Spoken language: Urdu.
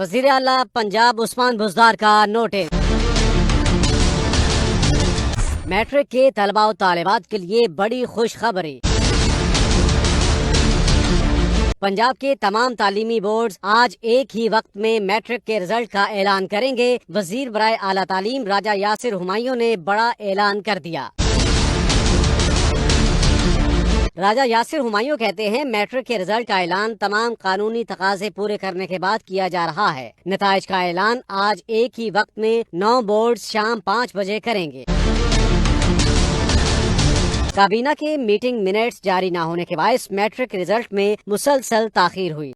وزیر اعلیٰ پنجاب عثمان بزدار کا نوٹس۔ میٹرک کے طلباء و طالبات کے لیے بڑی خوشخبری۔ پنجاب کے تمام تعلیمی بورڈز آج ایک ہی وقت میں میٹرک کے رزلٹ کا اعلان کریں گے۔ وزیر برائے اعلیٰ تعلیم راجہ یاسر ہمایوں نے بڑا اعلان کر دیا۔ راجہ یاسر ہمایوں کہتے ہیں میٹرک کے رزلٹ کا اعلان تمام قانونی تقاضے پورے کرنے کے بعد کیا جا رہا ہے۔ نتائج کا اعلان آج ایک ہی وقت میں 9 بورڈز شام 5 بجے کریں گے۔ کابینہ کے میٹنگ منٹس جاری نہ ہونے کے باعث میٹرک رزلٹ میں مسلسل تاخیر ہوئی۔